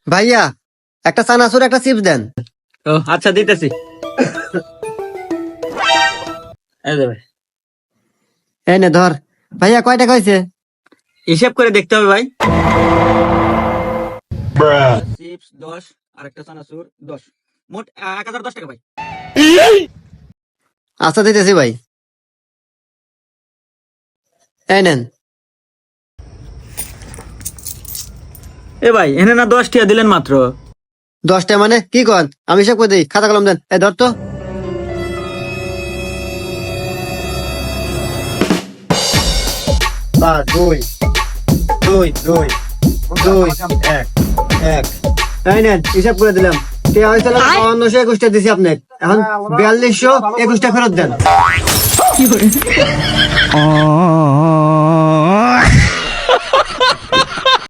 ভাইয়া একটা চানাচুর একটা চিপস দেন। ও আচ্ছা দিতেছি। এই যে ভাই, এই নে ধর। ভাইয়া কয় টাকা হয়েছে? হিসাব করে দেখতে হবে ভাই। চিপস 10 আর একটা চানাচুর 10, মোট 1010 টাকা ভাই। আচ্ছা দিতেছি ভাই, এই নেন। এ ভাই এনে না 10 টাকা দিলেন মাত্র। 10টা মানে কি কন? আমি হিসাব করে দিই, খাতা কলম দেন। এই ধর তো। দুই দুই দুই দুই এক এক। এই নেন হিসাব করে দিলাম। টিয়া হয়েছিল 5221টা দিছি আপনাকে, এখন 4221টা ফেরত দেন।